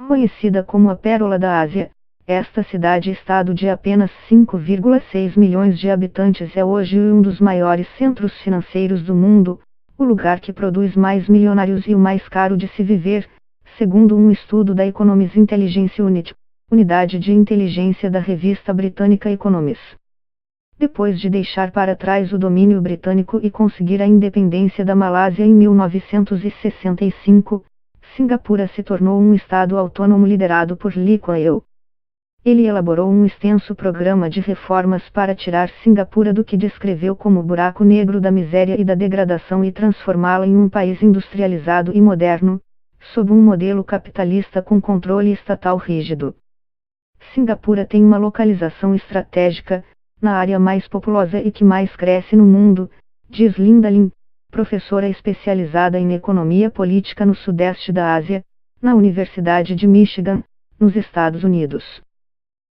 Conhecida como a Pérola da Ásia, esta cidade-estado de apenas 5,6 milhões de habitantes é hoje um dos maiores centros financeiros do mundo, o lugar que produz mais milionários e o mais caro de se viver, segundo um estudo da Economist Intelligence Unit, unidade de inteligência da revista britânica Economist. Depois de deixar para trás o domínio britânico e conseguir a independência da Malásia em 1965, Singapura se tornou um estado autônomo liderado por Lee Kuan Yew. Ele elaborou um extenso programa de reformas para tirar Singapura do que descreveu como o buraco negro da miséria e da degradação e transformá-la em um país industrializado e moderno, sob um modelo capitalista com controle estatal rígido. Singapura tem uma localização estratégica, na área mais populosa e que mais cresce no mundo, diz Linda Lim, professora especializada em economia política no sudeste da Ásia, na Universidade de Michigan, nos Estados Unidos.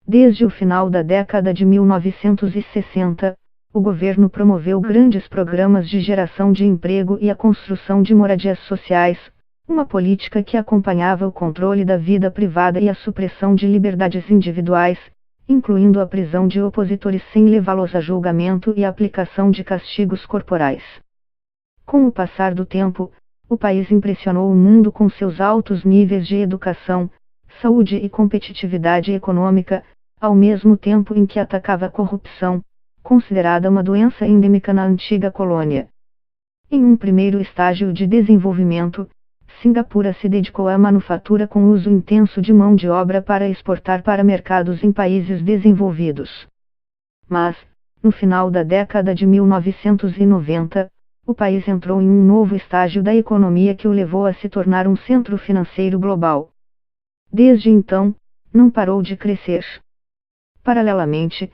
Desde o final da década de 1960, o governo promoveu grandes programas de geração de emprego e a construção de moradias sociais, uma política que acompanhava o controle da vida privada e a supressão de liberdades individuais, incluindo a prisão de opositores sem levá-los a julgamento e a aplicação de castigos corporais. Com o passar do tempo, o país impressionou o mundo com seus altos níveis de educação, saúde e competitividade econômica, ao mesmo tempo em que atacava a corrupção, considerada uma doença endêmica na antiga colônia. Em um primeiro estágio de desenvolvimento, Singapura se dedicou à manufatura com uso intenso de mão de obra para exportar para mercados em países desenvolvidos. Mas, no final da década de 1990, o país entrou em um novo estágio da economia que o levou a se tornar um centro financeiro global. Desde então, não parou de crescer. Paralelamente,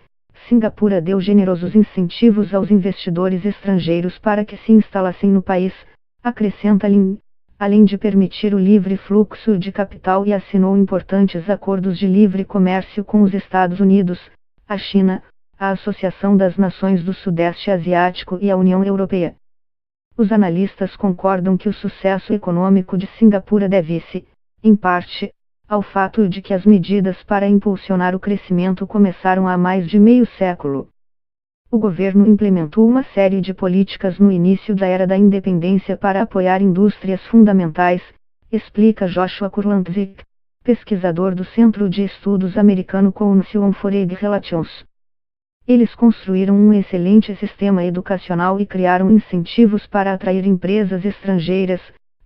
Singapura deu generosos incentivos aos investidores estrangeiros para que se instalassem no país, acrescenta Lim, além de permitir o livre fluxo de capital e assinou importantes acordos de livre comércio com os Estados Unidos, a China, a Associação das Nações do Sudeste Asiático e a União Europeia. Os analistas concordam que o sucesso econômico de Singapura deve-se, em parte, ao fato de que as medidas para impulsionar o crescimento começaram há mais de meio século. O governo implementou uma série de políticas no início da era da independência para apoiar indústrias fundamentais, explica Joshua Kurlantzick, pesquisador do Centro de Estudos Americano Council on Foreign Relations. Eles construíram um excelente sistema educacional e criaram incentivos para atrair empresas estrangeiras,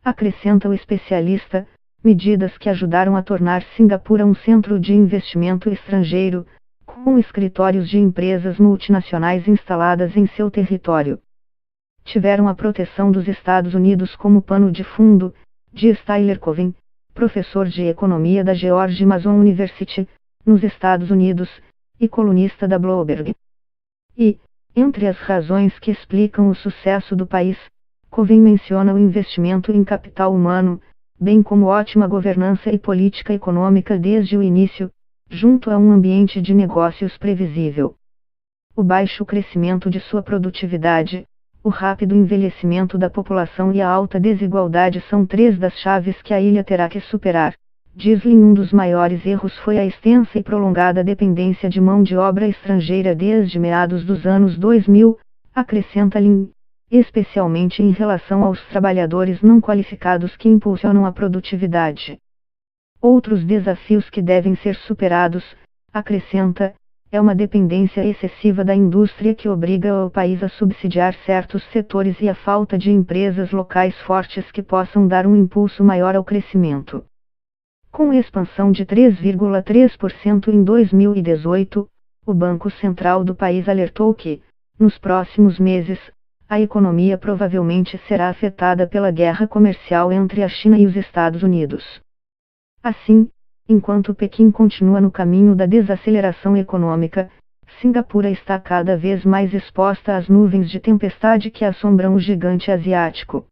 acrescenta o especialista, medidas que ajudaram a tornar Singapura um centro de investimento estrangeiro, com escritórios de empresas multinacionais instaladas em seu território. Tiveram a proteção dos Estados Unidos como pano de fundo, diz Tyler Cowen, professor de economia da George Mason University, nos Estados Unidos, e colunista da Bloomberg. E, entre as razões que explicam o sucesso do país, Cowen menciona o investimento em capital humano, bem como ótima governança e política econômica desde o início, junto a um ambiente de negócios previsível. O baixo crescimento de sua produtividade, o rápido envelhecimento da população e a alta desigualdade são três das chaves que a ilha terá que superar. Diz Lin, um dos maiores erros foi a extensa e prolongada dependência de mão de obra estrangeira desde meados dos anos 2000, acrescenta Lin, especialmente em relação aos trabalhadores não qualificados que impulsionam a produtividade. Outros desafios que devem ser superados, acrescenta, é uma dependência excessiva da indústria que obriga o país a subsidiar certos setores e a falta de empresas locais fortes que possam dar um impulso maior ao crescimento. Com expansão de 3,3% em 2018, o Banco Central do país alertou que, nos próximos meses, a economia provavelmente será afetada pela guerra comercial entre a China e os Estados Unidos. Assim, enquanto Pequim continua no caminho da desaceleração econômica, Singapura está cada vez mais exposta às nuvens de tempestade que assombram o gigante asiático.